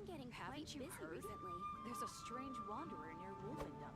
been getting quite Haven't you busy heard? recently. There's a strange wanderer near Wolfendom.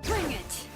Bring it!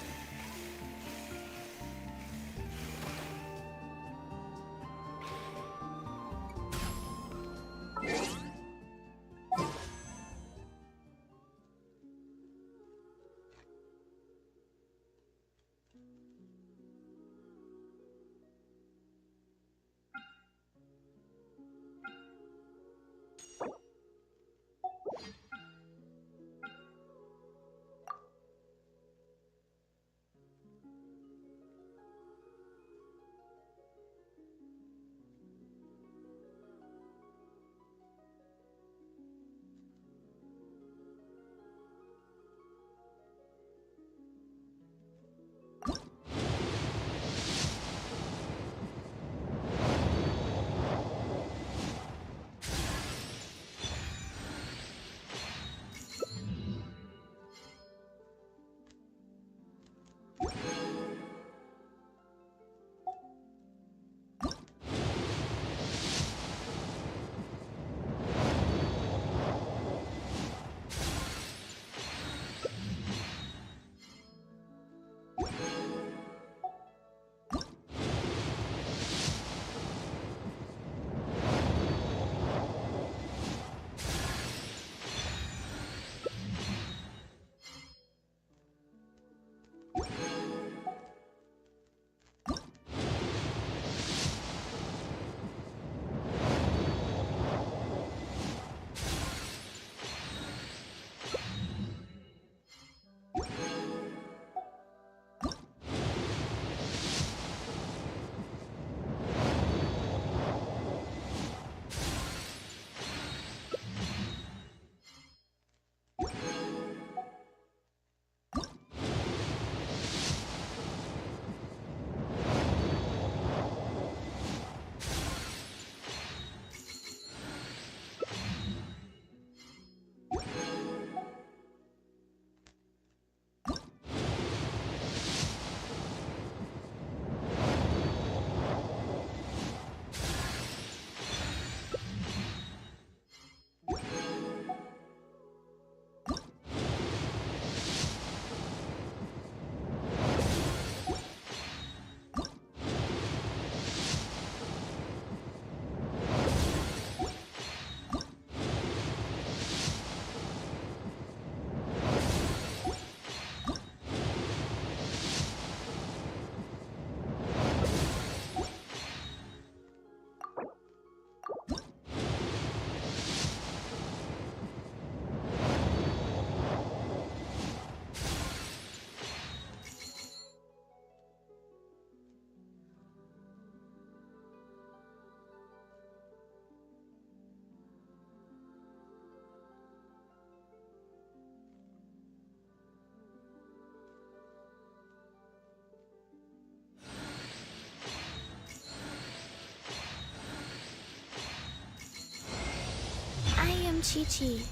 I am Chi-Chi.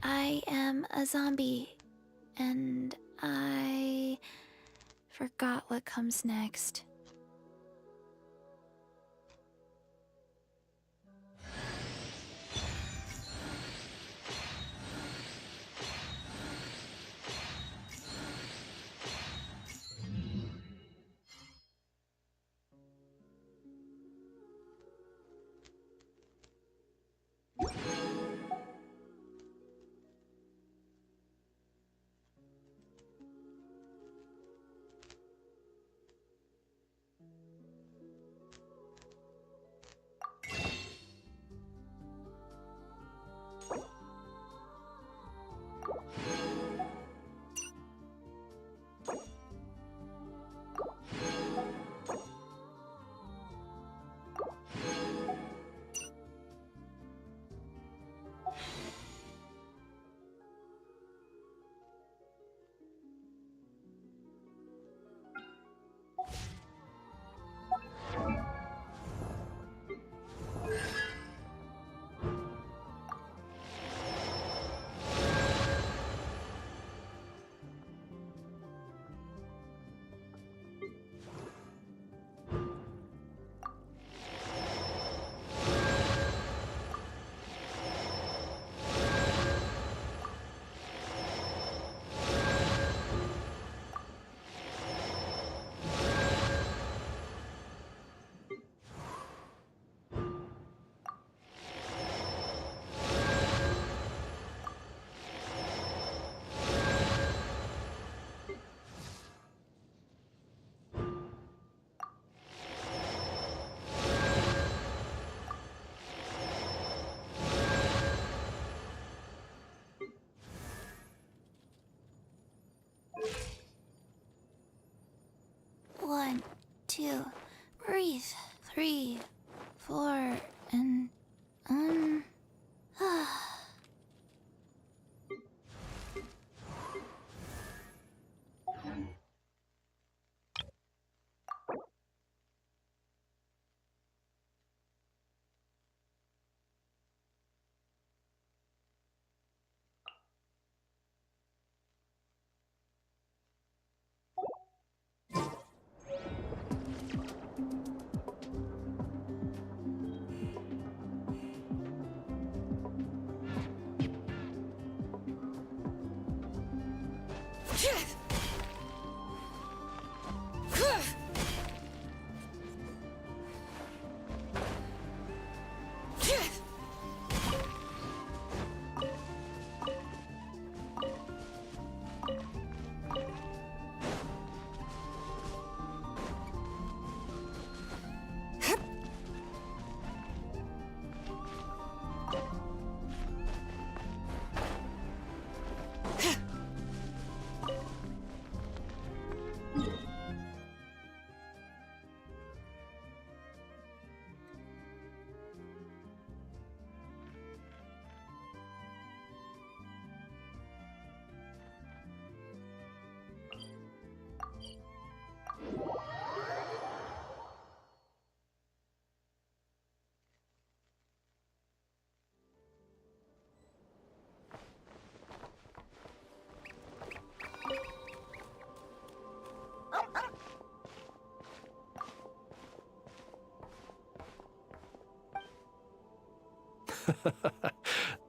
I am a zombie. And I forgot what comes next.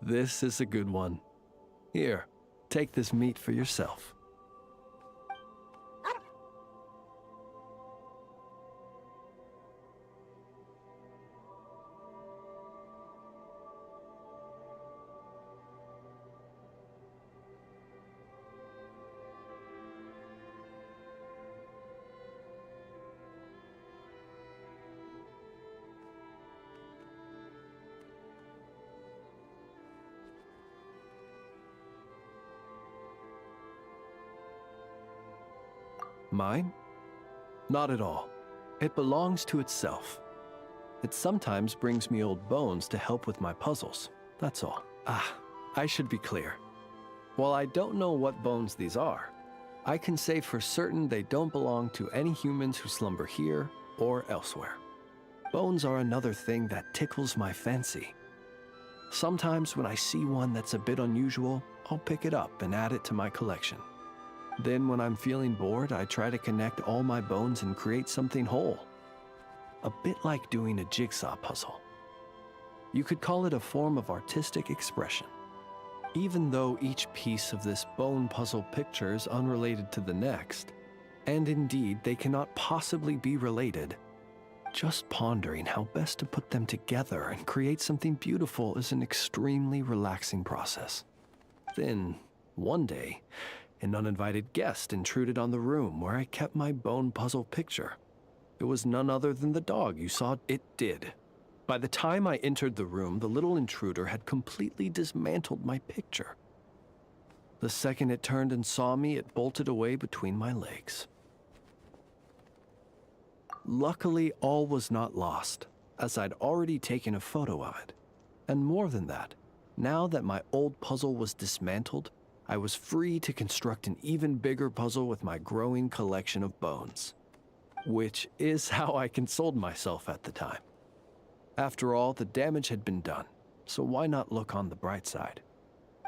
This is a good one. Here, take this meat for yourself. Mine? Not at all. It belongs to itself. It sometimes brings me old bones to help with my puzzles. That's all. I should be clear. While I don't know what bones these are, I can say for certain they don't belong to any humans who slumber here or elsewhere. Bones are another thing that tickles my fancy. Sometimes when I see one that's a bit unusual, I'll pick it up and add it to my collection. Then when I'm feeling bored, I try to connect all my bones and create something whole. A bit like doing a jigsaw puzzle. You could call it a form of artistic expression. Even though each piece of this bone puzzle picture is unrelated to the next, and indeed they cannot possibly be related, just pondering how best to put them together and create something beautiful is an extremely relaxing process. Then, one day, an uninvited guest intruded on the room where I kept my bone puzzle picture. It was none other than the dog you saw. It did. By the time I entered the room, the little intruder had completely dismantled my picture. The second it turned and saw me, it bolted away between my legs. Luckily, all was not lost, as I'd already taken a photo of it. And more than that, now that my old puzzle was dismantled, I was free to construct an even bigger puzzle with my growing collection of bones. Which is how I consoled myself at the time. After all, the damage had been done, so why not look on the bright side?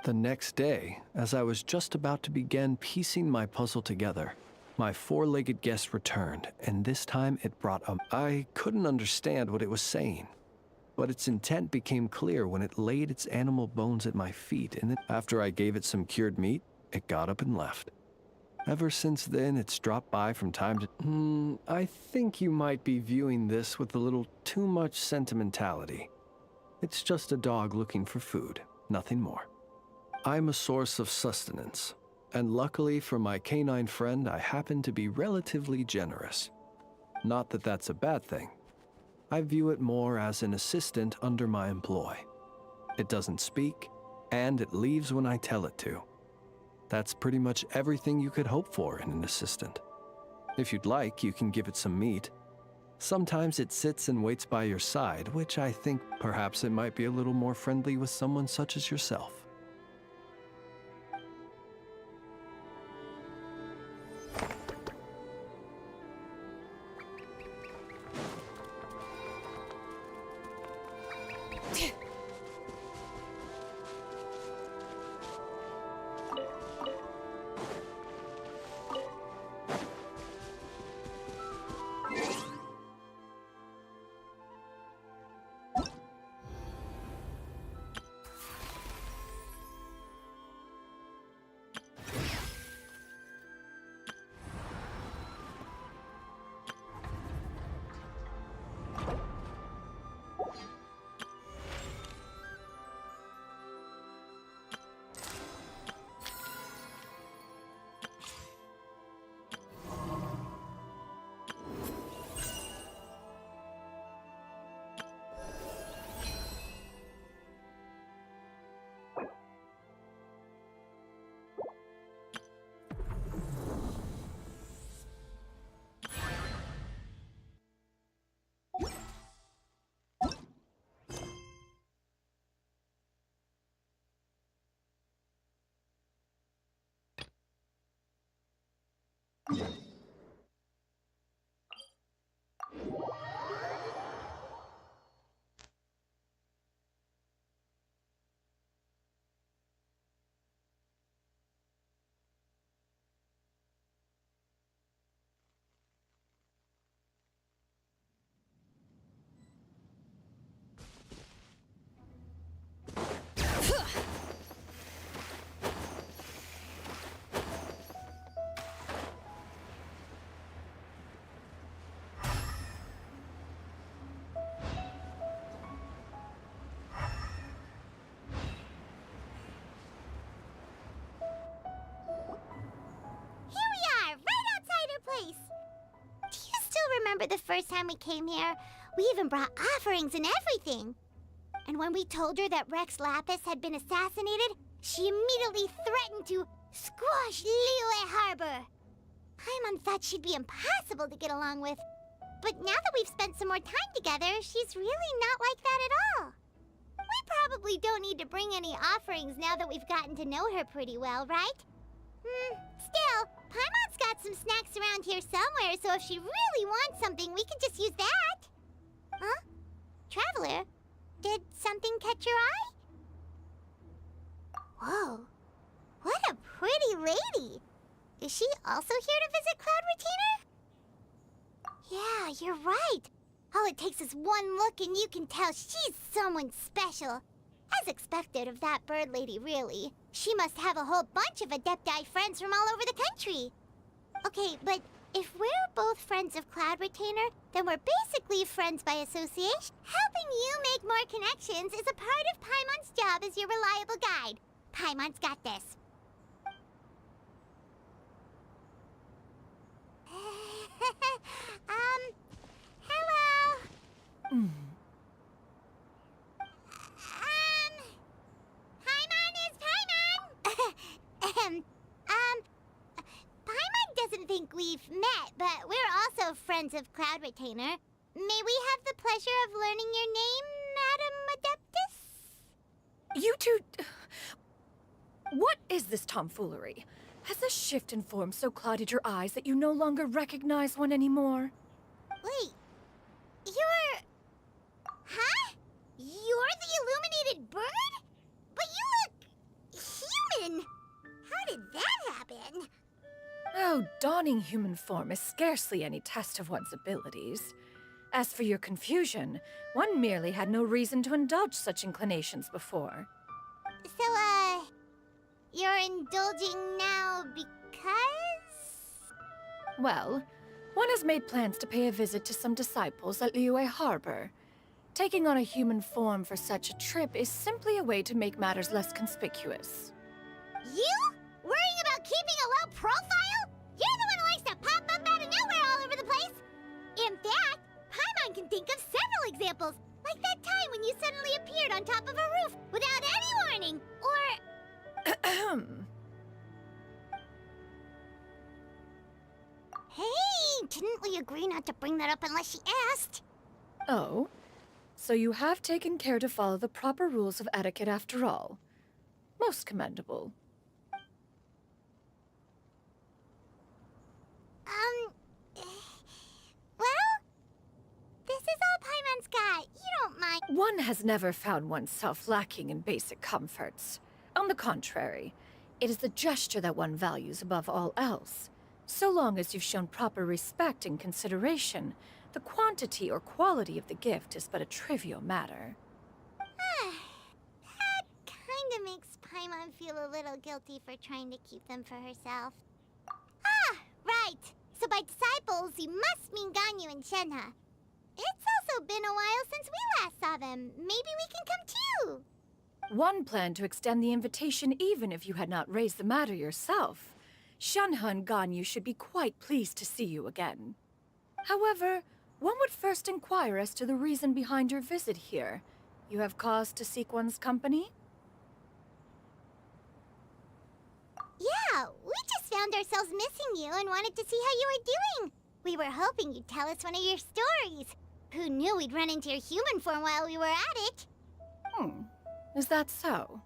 The next day, as I was just about to begin piecing my puzzle together, my four-legged guest returned, and this time it brought a... I couldn't understand what it was saying, but its intent became clear when it laid its animal bones at my feet, and then, after I gave it some cured meat, it got up and left. Ever since then, it's dropped by from time to... I think you might be viewing this with a little too much sentimentality. It's just a dog looking for food, nothing more. I'm a source of sustenance, and luckily for my canine friend, I happen to be relatively generous. Not that that's a bad thing. I view it more as an assistant under my employ. It doesn't speak, and it leaves when I tell it to. That's pretty much everything you could hope for in an assistant. If you'd like, you can give it some meat. Sometimes it sits and waits by your side, which I think perhaps it might be a little more friendly with someone such as yourself. remember the first time we came here? We even brought offerings and everything. And when we told her that Rex Lapis had been assassinated, she immediately threatened to squash Liyue Harbor. Paimon thought she'd be impossible to get along with. But now that we've spent some more time together, she's really not like that at all. We probably don't need to bring any offerings now that we've gotten to know her pretty well, right? Still, Paimon's got some snacks around here somewhere, so if she really wants something, we can just use that. Huh? Traveler, did something catch your eye? Whoa, what a pretty lady. Is she also here to visit Cloud Retainer? Yeah, you're right. All it takes is one look and you can tell she's someone special. As expected of that bird lady, really. She must have a whole bunch of Adepti friends from all over the country. Okay, but if we're both friends of Cloud Retainer, then we're basically friends by association. Helping you make more connections is a part of Paimon's job as your reliable guide. Paimon's got this. Hello? Paimon is Paimon! Paimon doesn't think we've met, but we're also friends of Cloud Retainer. May we have the pleasure of learning your name, Madam Adeptus? You two... What is this tomfoolery? Has a shift in form so clouded your eyes that you no longer recognize one anymore? Wait, you're... Huh? You're the illuminated bird? But you look... human! How did that happen? Oh, donning human form is scarcely any test of one's abilities. As for your confusion, one merely had no reason to indulge such inclinations before. So, you're indulging now because? Well, one has made plans to pay a visit to some disciples at Liyue Harbor. Taking on a human form for such a trip is simply a way to make matters less conspicuous. You? Worrying about keeping a low profile? You're the one who likes to pop up out of nowhere all over the place! In fact, Paimon can think of several examples, like that time when you suddenly appeared on top of a roof without any warning, or... Hey, didn't we agree not to bring that up unless she asked? Oh? So you have taken care to follow the proper rules of etiquette after all. Most commendable. Well, this is all Paimon's got. You don't mind. One has never found oneself lacking in basic comforts. On the contrary, it is the gesture that one values above all else. So long as you've shown proper respect and consideration, the quantity or quality of the gift is but a trivial matter. That kinda makes Paimon feel a little guilty for trying to keep them for herself. Ah, right. So by disciples, you must mean Ganyu and Shenhe. It's also been a while since we last saw them. Maybe we can come too. One planned to extend the invitation even if you had not raised the matter yourself. Shenhe and Ganyu should be quite pleased to see you again. However, one would first inquire as to the reason behind your visit here. You have cause to seek one's company? Yeah, we just found ourselves missing you and wanted to see how you were doing. We were hoping you'd tell us one of your stories. Who knew we'd run into your human form while we were at it? Is that so?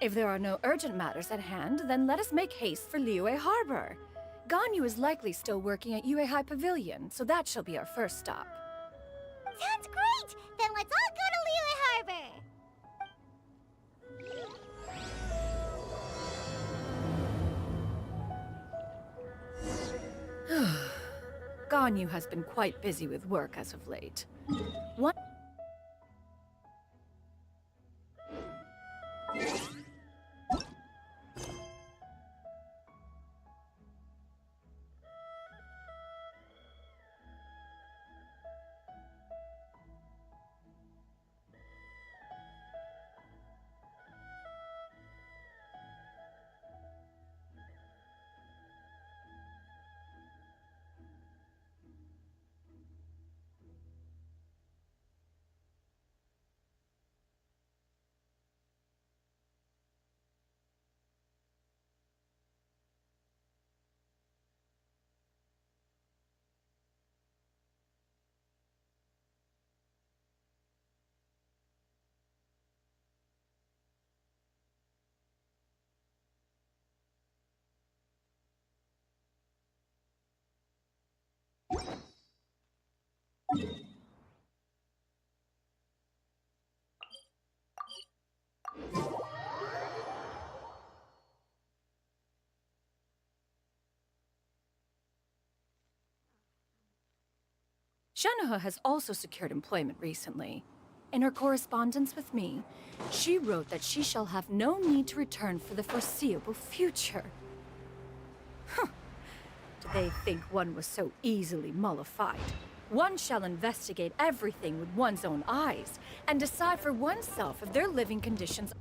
If there are no urgent matters at hand, then let us make haste for Liyue Harbor. Ganyu is likely still working at Yuehai Pavilion, so that shall be our first stop. Sounds great! Then let's all go to Liyue Harbor! Ganyu has been quite busy with work as of late. One Shanaha has also secured employment recently. In her correspondence with me, she wrote that she shall have no need to return for the foreseeable future. Huh. Do they think one was so easily mollified? One shall investigate everything with one's own eyes and decide for oneself if their living conditions.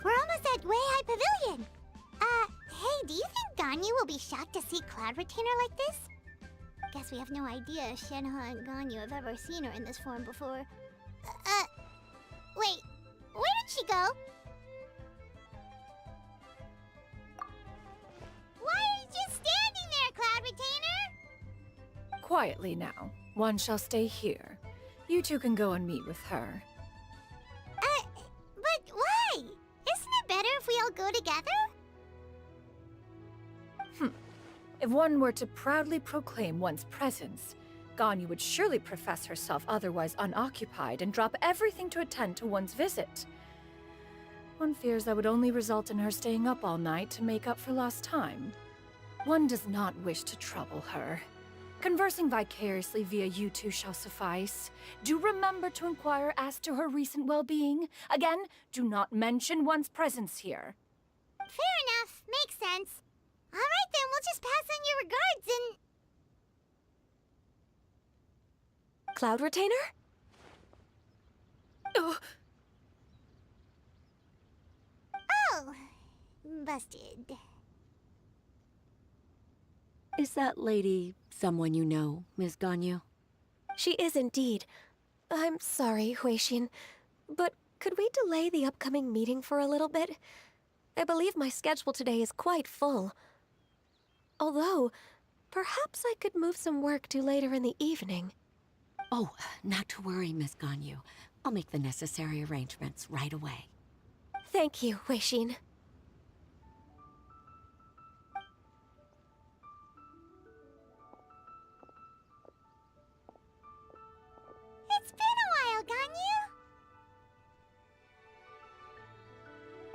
We're almost at Way High Pavilion. Hey, do you think Ganyu will be shocked to see Cloud Retainer like this? Guess we have no idea if Shenhe and Ganyu have ever seen her in this form before. Wait, where did she go? Why are you just standing there, Cloud Retainer? Quietly now. One shall stay here. You two can go and meet with her. But why? Isn't it better if we all go together? If one were to proudly proclaim one's presence, Ganyu would surely profess herself otherwise unoccupied and drop everything to attend to one's visit. One fears that would only result in her staying up all night to make up for lost time. One does not wish to trouble her. Conversing vicariously via you two shall suffice. Do remember to inquire as to her recent well-being. Again, do not mention one's presence here. Fair enough. Makes sense. All right, then, we'll just pass on your regards and... Cloud Retainer? Oh, Oh, busted. Is that lady someone you know, Miss Ganyu? She is indeed. I'm sorry, Huixin, but could we delay the upcoming meeting for a little bit? I believe my schedule today is quite full. Although, perhaps I could move some work to later in the evening. Oh, not to worry, Miss Ganyu. I'll make the necessary arrangements right away. Thank you, Huixin. It's been a while, Ganyu.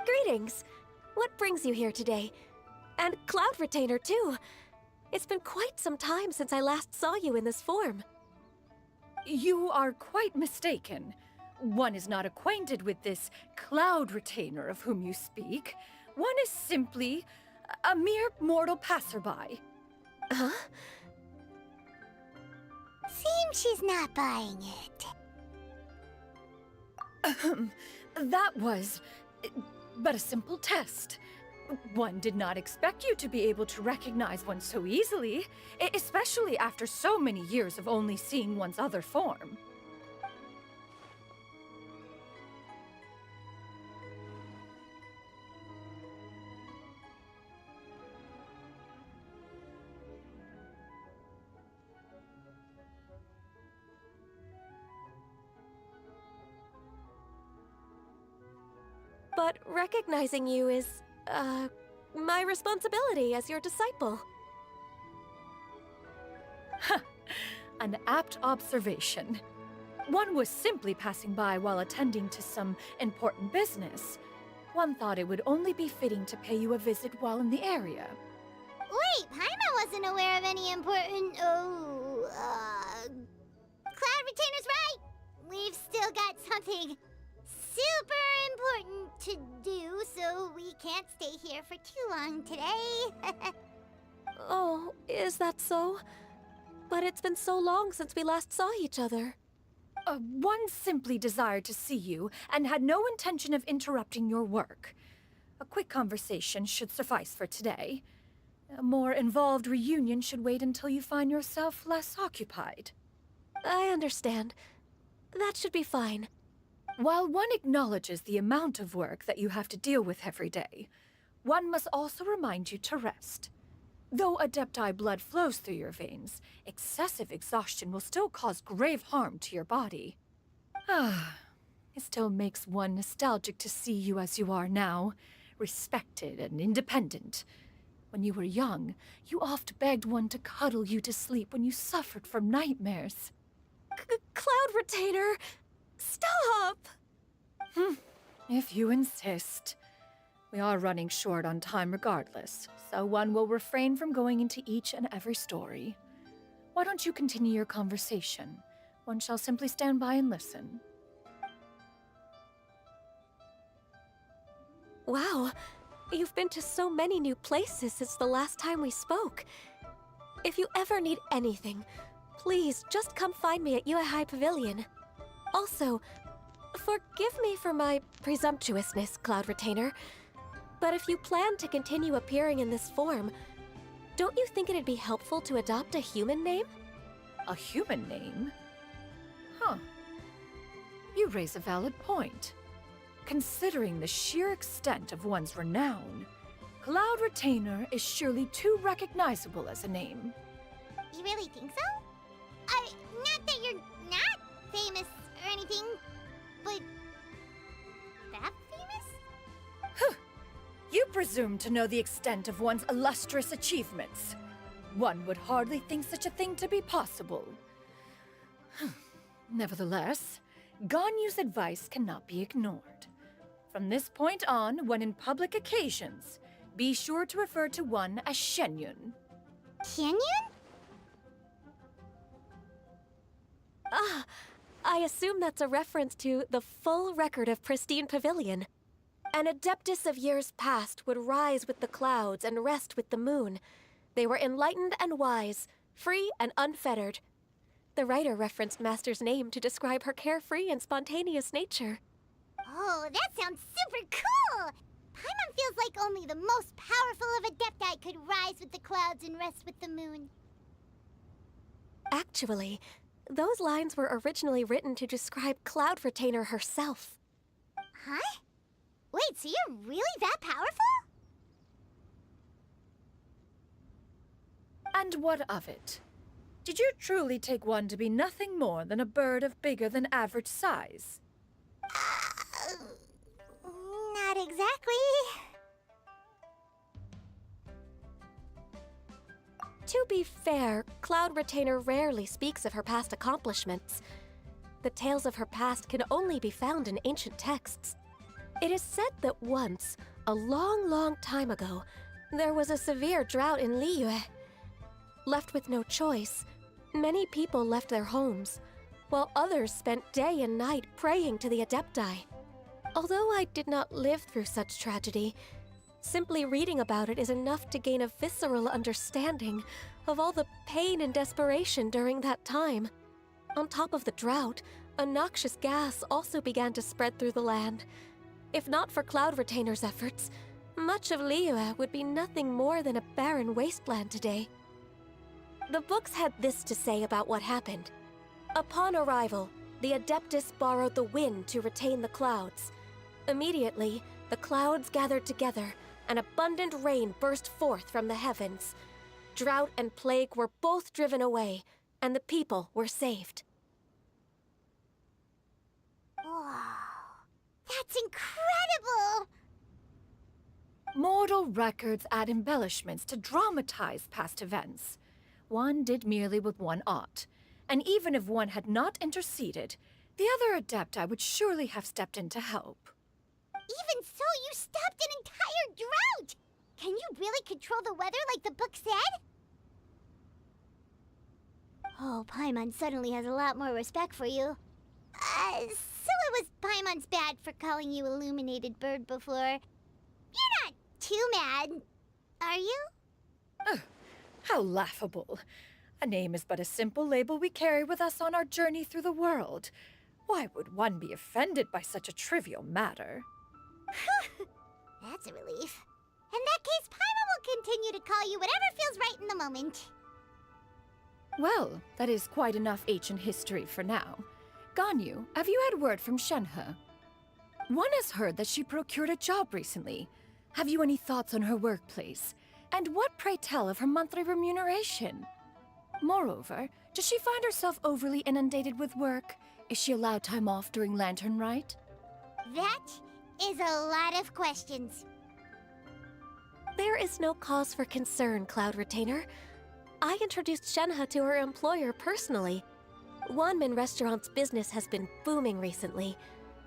Greetings. What brings you here today? And Cloud Retainer, too. It's been quite some time since I last saw you in this form. you are quite mistaken. One is not acquainted with this Cloud Retainer of whom you speak. One is simply a mere mortal passerby. Huh? Seems she's not buying it. That was but a simple test. One did not expect you to be able to recognize one so easily, especially after so many years of only seeing one's other form. But recognizing you is, my responsibility as your disciple. An apt observation. One was simply passing by while attending to some important business. One thought it would only be fitting to pay you a visit while in the area. Wait, Paimon wasn't aware of any important... Cloud Retainer's right! We've still got something super important to do, so we can't stay here for too long today. Oh, is that so? But it's been so long since we last saw each other. One simply desired to see you and had no intention of interrupting your work. A quick conversation should suffice for today. A more involved reunion should wait until you find yourself less occupied. I understand. That should be fine. While one acknowledges the amount of work that you have to deal with every day, one must also remind you to rest. Though Adepti blood flows through your veins, excessive exhaustion will still cause grave harm to your body. It still makes one nostalgic to see you as you are now, respected and independent. When you were young, you oft begged one to cuddle you to sleep when you suffered from nightmares. Cloud Retainer! Stop! If you insist. We are running short on time regardless, so one will refrain from going into each and every story. Why don't you continue your conversation? One shall simply stand by and listen. Wow, you've been to so many new places since the last time we spoke. If you ever need anything, please just come find me at High Pavilion. Also, forgive me for my presumptuousness, Cloud Retainer, but if you plan to continue appearing in this form, don't you think it'd be helpful to adopt a human name? A human name? Huh. You raise a valid point. Considering the sheer extent of one's renown, Cloud Retainer is surely too recognizable as a name. You really think so? Not that you're not famous or anything, but that famous? You presume to know the extent of one's illustrious achievements. One would hardly think such a thing to be possible. Nevertheless, Ganyu's advice cannot be ignored. From this point on, when in public occasions, be sure to refer to one as Shenyun. Canyon? Ah, I assume that's a reference to the full record of Pristine Pavilion. An adeptus of years past would rise with the clouds and rest with the moon. They were enlightened and wise, free and unfettered. The writer referenced Master's name to describe her carefree and spontaneous nature. Oh, that sounds super cool! Paimon feels like only the most powerful of Adepti could rise with the clouds and rest with the moon. Actually, those lines were originally written to describe Cloud Retainer herself. Huh? Wait, so you're really that powerful? And what of it? Did you truly take one to be nothing more than a bird of bigger than average size? Not exactly. To be fair, Cloud Retainer rarely speaks of her past accomplishments. The tales of her past can only be found in ancient texts. It is said that once, a long, long time ago, there was a severe drought in Liyue. Left with no choice, many people left their homes, while others spent day and night praying to the Adepti. Although I did not live through such tragedy, simply reading about it is enough to gain a visceral understanding of all the pain and desperation during that time. On top of the drought, a noxious gas also began to spread through the land. If not for Cloud Retainer's efforts, much of Liyue would be nothing more than a barren wasteland today. The books had this to say about what happened. Upon arrival, the Adeptus borrowed the wind to retain the clouds. Immediately, the clouds gathered together, and abundant rain burst forth from the heavens. Drought and plague were both driven away, and the people were saved. Wow, that's incredible! Mortal records add embellishments to dramatize past events. One did merely what one ought, and even if one had not interceded, the other Adepti would surely have stepped in to help. Even so, you stopped an entire drought! Can you really control the weather like the book said? Oh, Paimon suddenly has a lot more respect for you. So it was Paimon's bad for calling you Illuminated Bird before. You're not too mad, are you? How laughable. A name is but a simple label we carry with us on our journey through the world. Why would one be offended by such a trivial matter? That's a relief. In that case, Paimon will continue to call you whatever feels right in the moment. Well, that is quite enough ancient history for now. Ganyu, have you had word from Shenhe? One has heard that she procured a job recently. Have you any thoughts on her workplace? And what, pray tell, of her monthly remuneration? Moreover, does she find herself overly inundated with work? Is she allowed time off during Lantern Rite? That is a lot of questions. There is no cause for concern, Cloud Retainer. I introduced Shenhe to her employer personally. Wanmin Restaurant's business has been booming recently.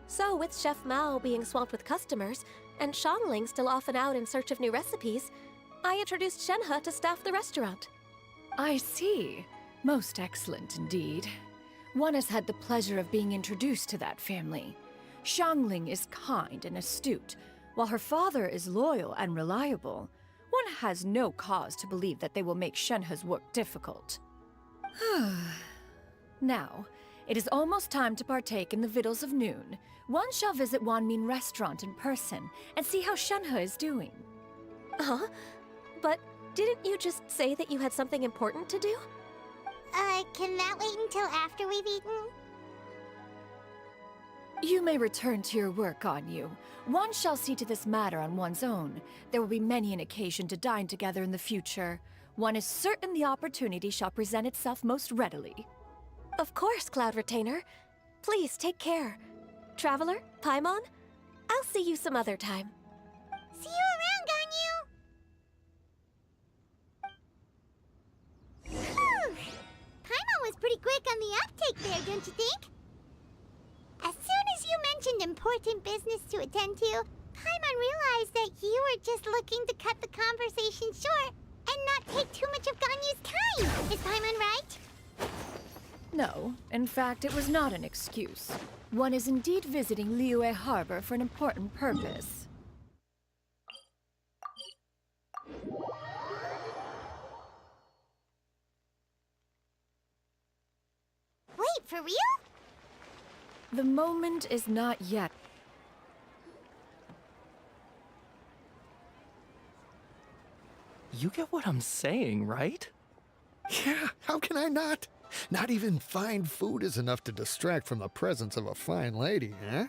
So with Chef Mao being swamped with customers, and Xiangling still off and out in search of new recipes, I introduced Shenhe to staff the restaurant. I see. Most excellent indeed. One has had the pleasure of being introduced to that family. Xiangling is kind and astute, while her father is loyal and reliable. One has no cause to believe that they will make Shenhe's work difficult. Now, it is almost time to partake in the victuals of noon. One shall visit Wanmin Restaurant in person and see how Shenhe is doing. Huh? But didn't you just say that you had something important to do? Can that wait until after we've eaten? You may return to your work, Ganyu. One shall see to this matter on one's own. There will be many an occasion to dine together in the future. One is certain the opportunity shall present itself most readily. Of course, Cloud Retainer. Please take care. Traveler, Paimon, I'll see you some other time. See you around, Ganyu! Whew. Paimon was pretty quick on the uptake there, don't you think? As soon as you mentioned important business to attend to, Paimon realized that you were just looking to cut the conversation short and not take too much of Ganyu's time. Is Paimon right? No, in fact, it was not an excuse. One is indeed visiting Liyue Harbor for an important purpose. Wait, for real? The moment is not yet. You get what I'm saying, right? Yeah, how can I not? Not even fine food is enough to distract from the presence of a fine lady, eh?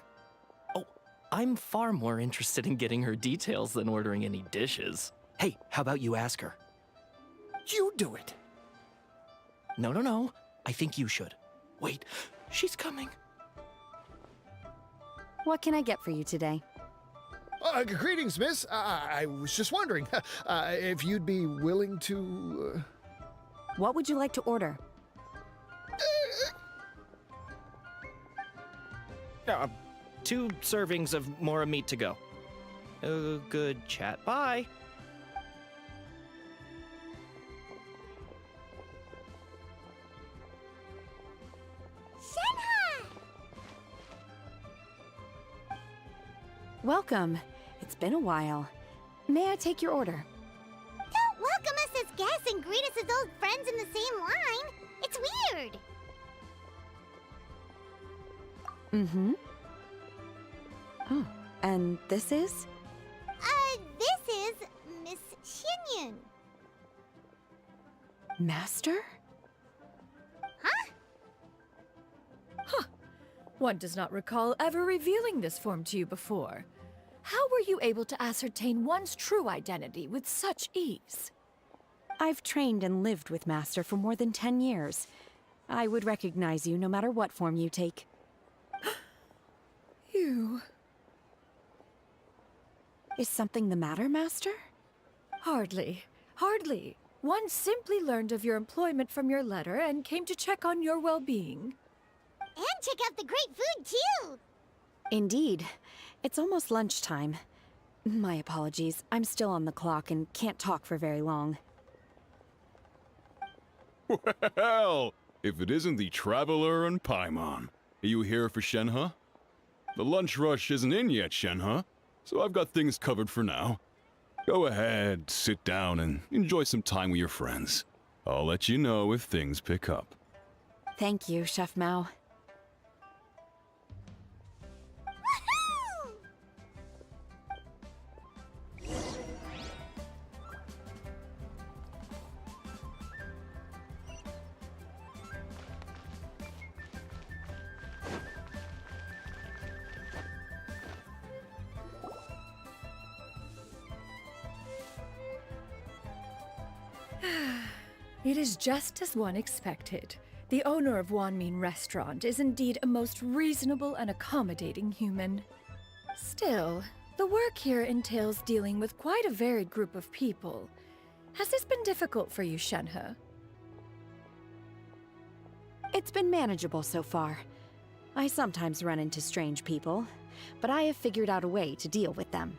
Oh, I'm far more interested in getting her details than ordering any dishes. Hey, how about you ask her? You do it. No. I think you should. Wait, she's coming. What can I get for you today? Greetings, miss. I was just wondering if you'd be willing to... What would you like to order? 2 servings of mora meat to go. Oh, good chat. Bye. Shenhe! Welcome. It's been a while. May I take your order? Don't welcome us as guests and greet us as old friends in the same line. It's weird. Mm-hmm. Oh, and this is? This is Miss Xinyun. Master? Huh? One does not recall ever revealing this form to you before. How were you able to ascertain one's true identity with such ease? I've trained and lived with Master for more than 10 years. I would recognize you no matter what form you take. You... Is something the matter, Master? Hardly. One simply learned of your employment from your letter and came to check on your well-being. And check out the great food, too! Indeed. It's almost lunchtime. My apologies. I'm still on the clock and can't talk for very long. Well, if it isn't the Traveler and Paimon. Are you here for Shenhe? The lunch rush isn't in yet, Shenhe, so I've got things covered for now. Go ahead, sit down, and enjoy some time with your friends. I'll let you know if things pick up. Thank you, Chef Mao. Woohoo! It is just as one expected. The owner of Wanmin Restaurant is indeed a most reasonable and accommodating human. Still, the work here entails dealing with quite a varied group of people. Has this been difficult for you, Shenhe? It's been manageable so far. I sometimes run into strange people, but I have figured out a way to deal with them.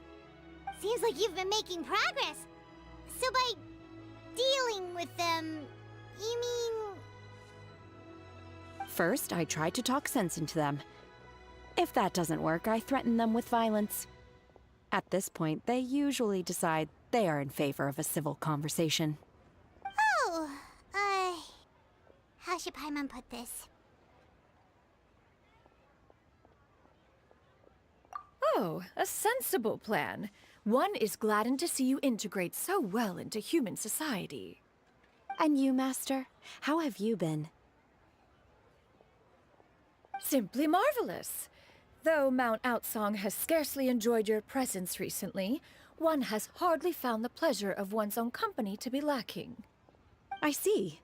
Seems like you've been making progress. So by dealing with them, you mean... First, I try to talk sense into them. If that doesn't work, I threaten them with violence. At this point, they usually decide they are in favor of a civil conversation. Oh, how should Paimon put this? Oh, a sensible plan. One is gladdened to see you integrate so well into human society. And you, Master? How have you been? Simply marvelous. Though Mount Outsong has scarcely enjoyed your presence recently, one has hardly found the pleasure of one's own company to be lacking. I see.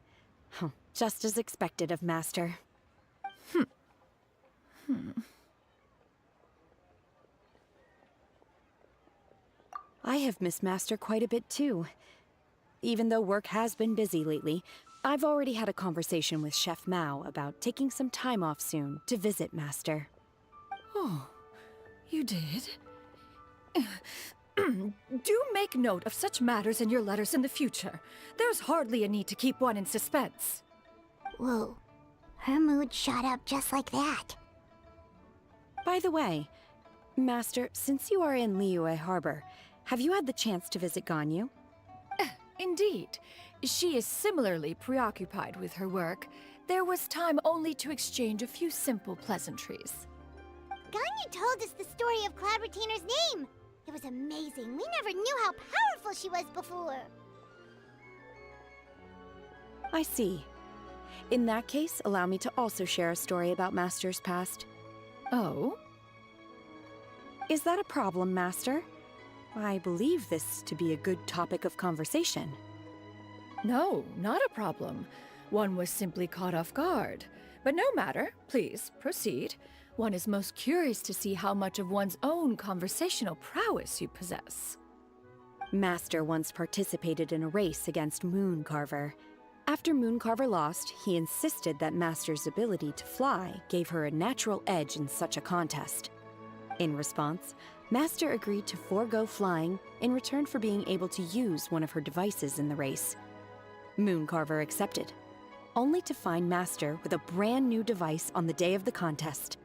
Just as expected of Master. I have missed Master quite a bit too. Even though work has been busy lately, I've already had a conversation with Chef Mao about taking some time off soon to visit Master. Oh, you did? Do make note of such matters in your letters in the future. There's hardly a need to keep one in suspense. Whoa, her mood shot up just like that. By the way, Master, since you are in Liyue Harbor, have you had the chance to visit Ganyu? Indeed. She is similarly preoccupied with her work. There was time only to exchange a few simple pleasantries. Ganyu told us the story of Cloud Retainer's name. It was amazing. We never knew how powerful she was before. I see. In that case, allow me to also share a story about Master's past. Oh? Is that a problem, Master? I believe this to be a good topic of conversation. No, not a problem. One was simply caught off guard. But no matter. Please, proceed. One is most curious to see how much of one's own conversational prowess you possess. Master once participated in a race against Mooncarver. After Mooncarver lost, he insisted that Master's ability to fly gave her a natural edge in such a contest. In response, Master agreed to forego flying in return for being able to use one of her devices in the race. Mooncarver accepted, only to find Master with a brand new device on the day of the contest.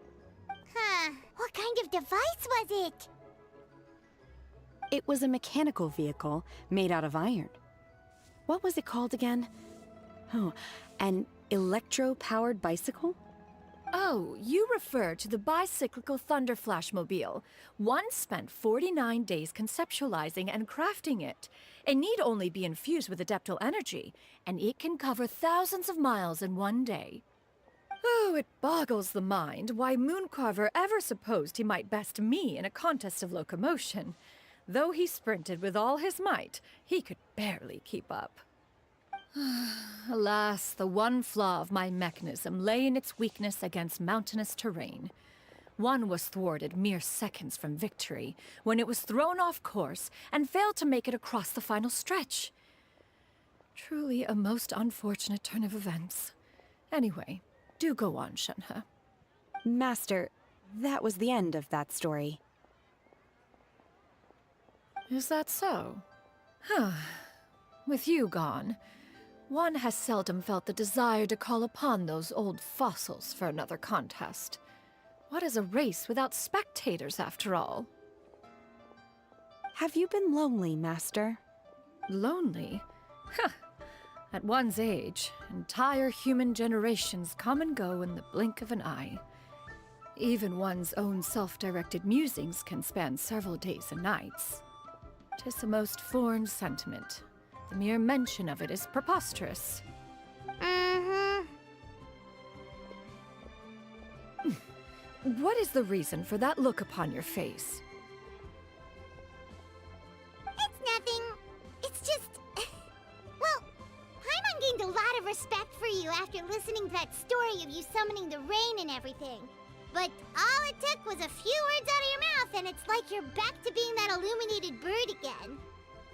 Huh, what kind of device was it? It was a mechanical vehicle made out of iron. What was it called again? Oh, an electro-powered bicycle? Oh, you refer to the bicyclical Thunder Flashmobile. One spent 49 days conceptualizing and crafting it. It need only be infused with adeptal energy, and it can cover thousands of miles in one day. Oh, it boggles the mind why Mooncarver ever supposed he might best me in a contest of locomotion. Though he sprinted with all his might, he could barely keep up. Alas, the one flaw of my mechanism lay in its weakness against mountainous terrain. One was thwarted mere seconds from victory, when it was thrown off course and failed to make it across the final stretch. Truly a most unfortunate turn of events. Anyway, do go on, Shenhe. Master, that was the end of that story. Is that so? Huh. With you gone, one has seldom felt the desire to call upon those old fossils for another contest. What is a race without spectators, after all? Have you been lonely, Master? Lonely? Huh. At one's age, entire human generations come and go in the blink of an eye. Even one's own self-directed musings can span several days and nights. 'Tis a most foreign sentiment. The mere mention of it is preposterous. What is the reason for that look upon your face? It's nothing. It's just... well, Paimon gained a lot of respect for you after listening to that story of you summoning the rain and everything. But all it took was a few words out of your mouth and it's like you're back to being that illuminated bird again.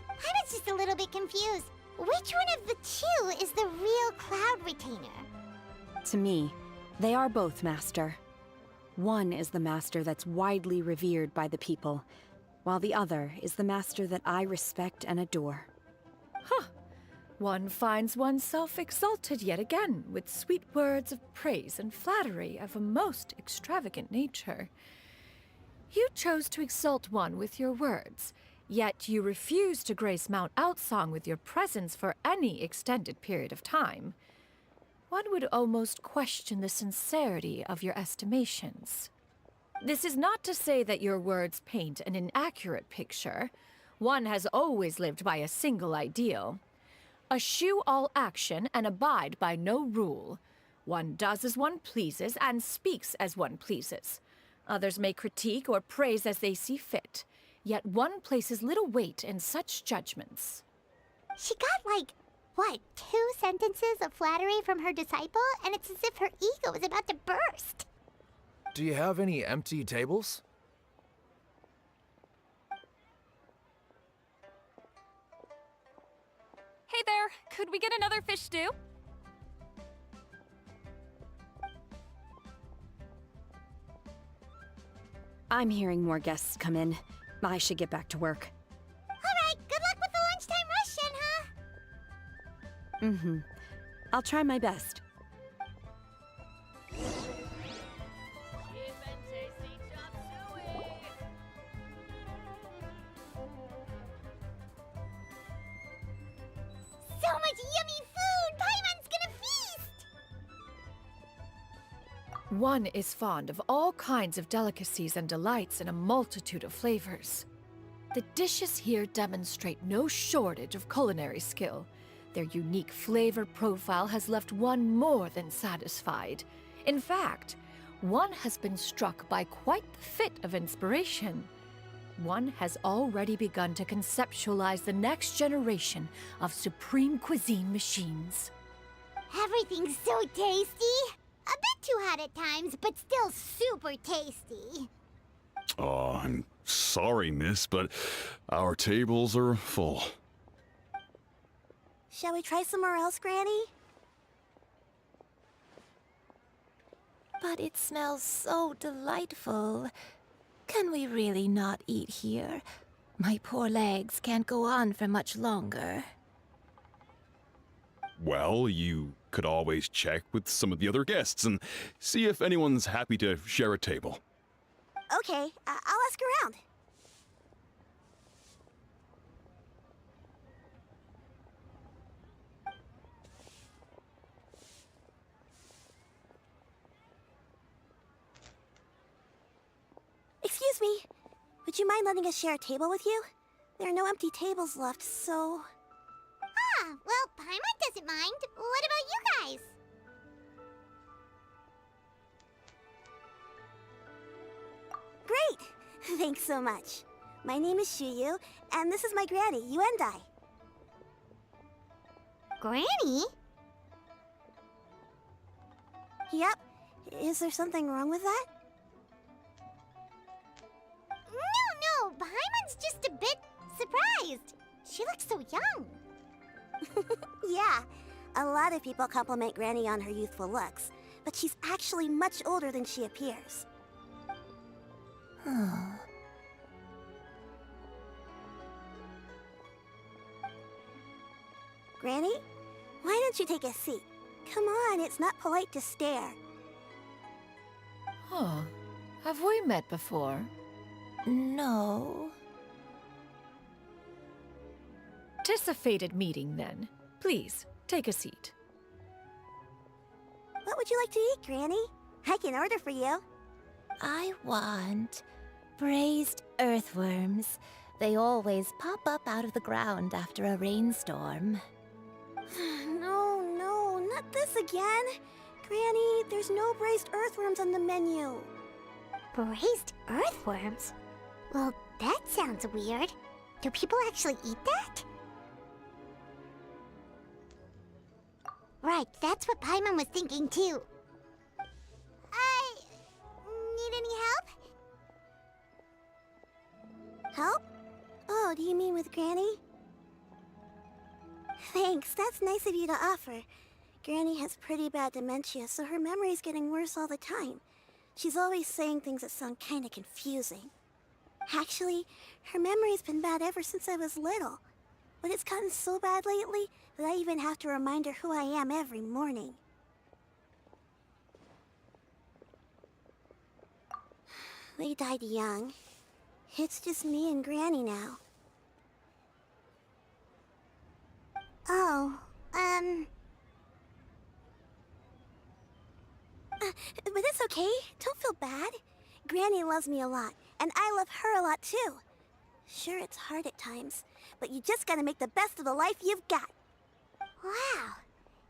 I was just a little bit confused. Which one of the two is the real Cloud Retainer? To me, they are both, Master. One is the master that's widely revered by the people, while the other is the master that I respect and adore. One finds oneself exalted yet again with sweet words of praise and flattery of a most extravagant nature. You chose to exalt one with your words, yet you refuse to grace Mount Outsong with your presence for any extended period of time. One would almost question the sincerity of your estimations. This is not to say that your words paint an inaccurate picture. One has always lived by a single ideal. Eschew all action and abide by no rule. One does as one pleases and speaks as one pleases. Others may critique or praise as they see fit, yet one places little weight in such judgments. She got like, what, 2 sentences of flattery from her disciple, and it's as if her ego is about to burst. Do you have any empty tables? Hey there, could we get another fish stew? I'm hearing more guests come in. I should get back to work. Alright, good luck with the lunchtime rush, Shenhe. I'll try my best. So much yummy food! Paimon's gonna feast! One is fond of all kinds of delicacies and delights in a multitude of flavors. The dishes here demonstrate no shortage of culinary skill. Their unique flavor profile has left one more than satisfied. In fact, one has been struck by quite the fit of inspiration. One has already begun to conceptualize the next generation of supreme cuisine machines. Everything's so tasty! A bit too hot at times, but still super tasty. Oh, I'm sorry, miss, but our tables are full. Shall we try somewhere else, Granny? But it smells so delightful. Can we really not eat here? My poor legs can't go on for much longer. Well, you could always check with some of the other guests and see if anyone's happy to share a table. Okay, I'll ask around. Excuse me, would you mind letting us share a table with you? There are no empty tables left, so... Ah, well, Paimon doesn't mind. What about you guys? Great! Thanks so much. My name is Shuyu, and this is my granny, Yuendai. Granny? Yep. Is there something wrong with that? No, Paimon's just a bit surprised. She looks so young. Yeah, a lot of people compliment Granny on her youthful looks, but she's actually much older than she appears. Granny, why don't you take a seat? Come on, it's not polite to stare. Huh. Have we met before? No. 'Tis a fated meeting, then. Please, take a seat. What would you like to eat, Granny? I can order for you. I want braised earthworms. They always pop up out of the ground after a rainstorm. No, not this again. Granny, there's no braised earthworms on the menu. Braised earthworms? Well, that sounds weird. Do people actually eat that? Right, that's what Paimon was thinking too. Need any help? Help? Oh, do you mean with Granny? Thanks, that's nice of you to offer. Granny has pretty bad dementia, so her memory's getting worse all the time. She's always saying things that sound kinda confusing. Actually, her memory's been bad ever since I was little. but it's gotten so bad lately that I even have to remind her who I am every morning. They died young. It's just me and Granny now. Oh, but it's okay. Don't feel bad. Granny loves me a lot, and I love her a lot too. Sure, it's hard at times, but you just gotta make the best of the life you've got. Wow,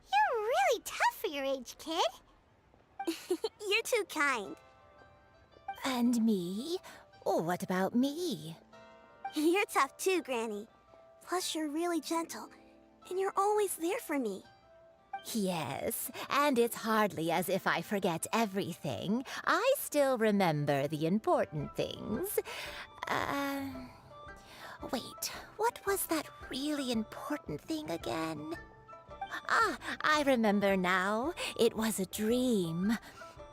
you're really tough for your age, kid. You're too kind. And me? Oh, what about me? You're tough too, Granny. Plus, you're really gentle, and you're always there for me. Yes, and it's hardly as if I forget everything. I still remember the important things. Wait, what was that really important thing again? Ah, I remember now. It was a dream.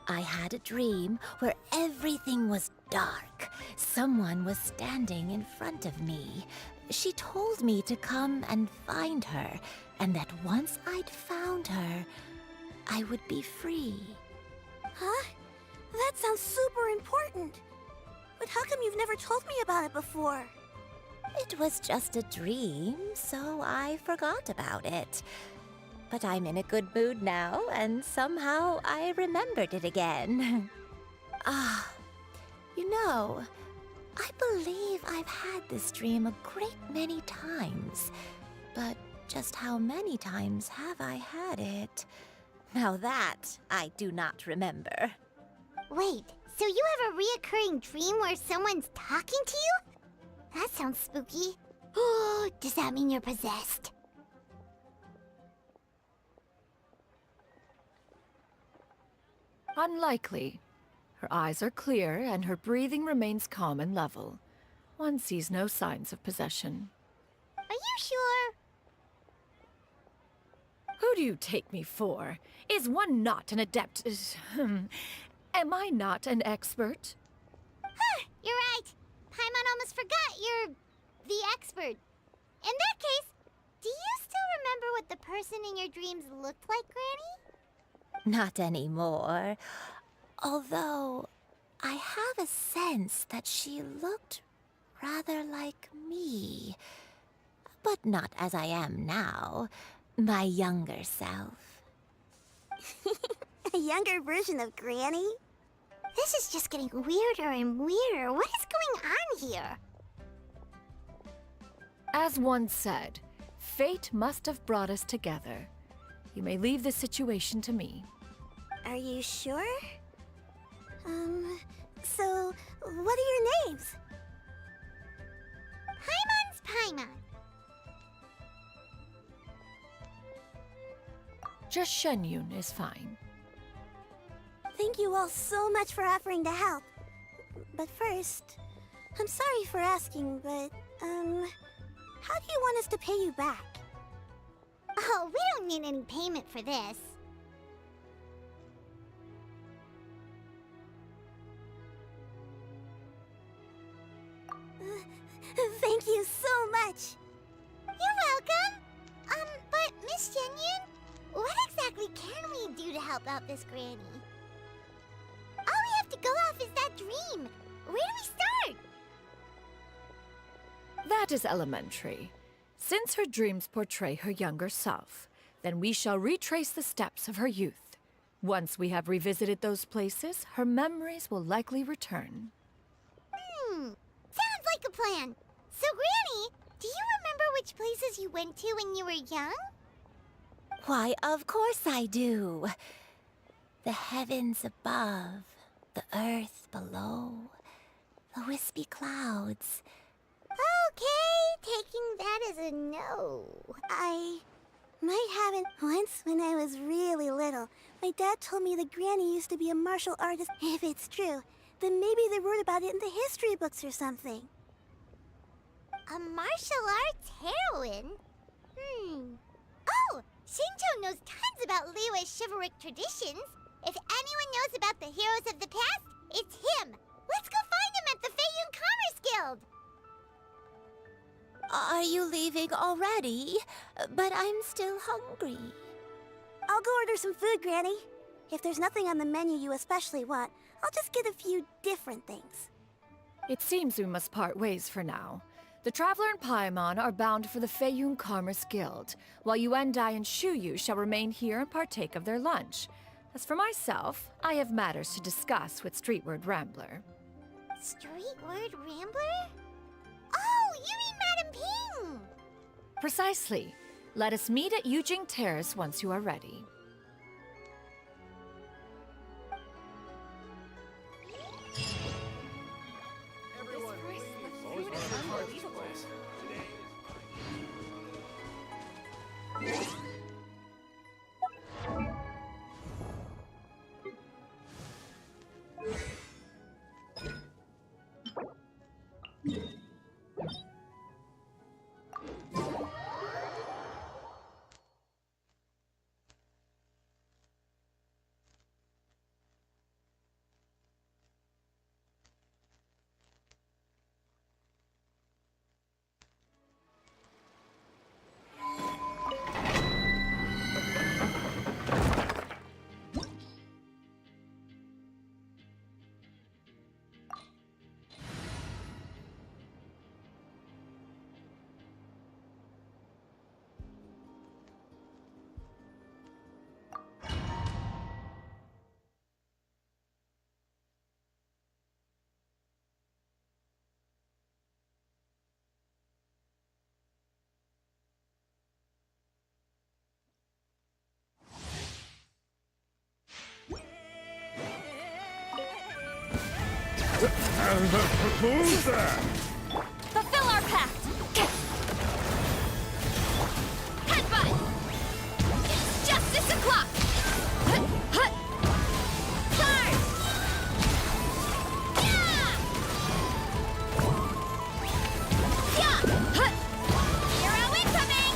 I had a dream where everything was dark. Someone was standing in front of me. She told me to come and find her, and that once I'd found her, I would be free. Huh? That sounds super important. But how come you've never told me about it before? It was just a dream, so I forgot about it. But I'm in a good mood now, and somehow I remembered it again. You know, I believe I've had this dream a great many times. But just how many times have I had it? Now that I do not remember. Wait, so you have a reoccurring dream where someone's talking to you? That sounds spooky. Oh, does that mean you're possessed? Unlikely. Her eyes are clear and her breathing remains calm and level. One sees no signs of possession. Are you sure? Who do you take me for? Is one not an adept? Am I not an expert? Huh, you're right. Paimon almost forgot you're the expert. In that case, do you still remember what the person in your dreams looked like, Granny? Not anymore. Although, I have a sense that she looked rather like me. But not as I am now. My younger self. A younger version of Granny? This is just getting weirder and weirder. What is going on here? As one said, fate must have brought us together. You may leave this situation to me. Are you sure? So, what are your names? Paimon's Paimon. Just Shenyun is fine. Thank you all so much for offering to help. But first, I'm sorry for asking, but, how do you want us to pay you back? Oh, we don't need any payment for this. Thank you so much. You're welcome. But Miss Shenyun, what exactly can we do to help out this Granny? All we have to go off is that dream. Where do we start? That is elementary. Since her dreams portray her younger self, then we shall retrace the steps of her youth. Once we have revisited those places, her memories will likely return. Sounds like a plan. So, Granny, do you remember which places you went to when you were young? Why, of course I do. The heavens above, the earth below, the wispy clouds. Okay, taking that as a no. I might have it once when I was really little. My dad told me that Granny used to be a martial artist. If it's true, then maybe they wrote about it in the history books or something. A martial arts heroine? Oh, Shinjo knows tons about Liyue's chivalric traditions. If anyone knows about the heroes of the past, it's him. Let's go find him at the Feiyun Commerce Guild. Are you leaving already? But I'm still hungry. I'll go order some food, Granny. If there's nothing on the menu you especially want, I'll just get a few different things. It seems we must part ways for now. The Traveler and Paimon are bound for the Feiyun Commerce Guild, while Yuendai and Shuyu shall remain here and partake of their lunch. As for myself, I have matters to discuss with Streetward Rambler. Streetward Rambler? Oh, you mean Madam Ping! Precisely. Let us meet at Yujing Terrace once you are ready. Who's that? Fulfill our pact! Headbutt! It's justice o'clock! Charge! Hero incoming!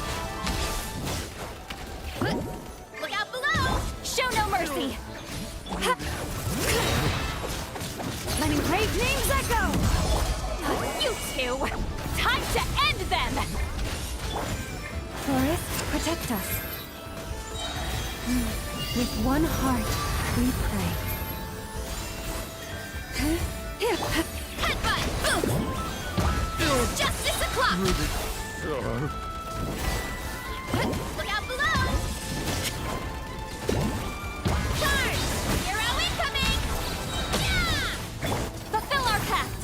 Look out below! Show no mercy! Let engraved names echo! You two! Time to end them! Forest, protect us. With one heart, we pray. Headbutt! Boom! Justice o'clock! Look out below! Charge! Hero incoming! Yeah! Fulfill our pact!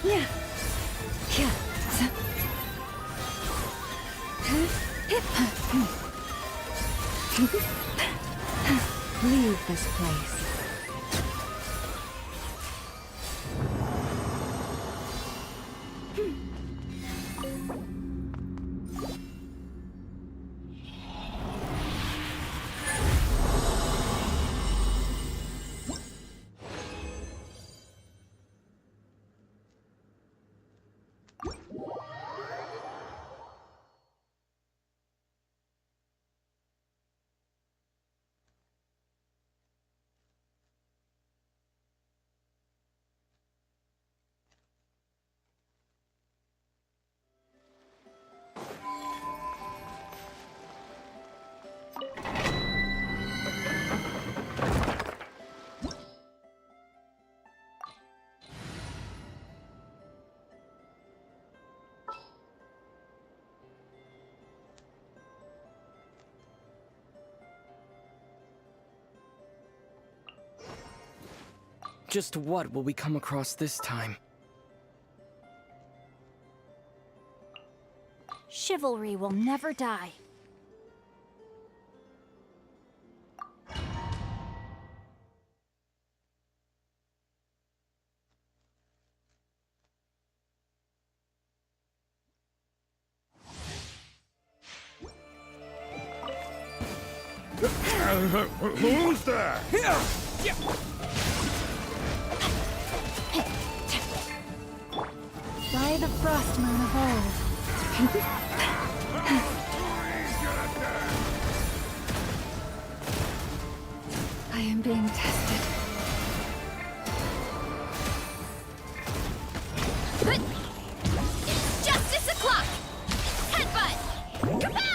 Yeah. Yeah. Leave this place. Just what will we come across this time? Chivalry will never die. Who's that? By the frost moon of old. I am being tested. Prepare!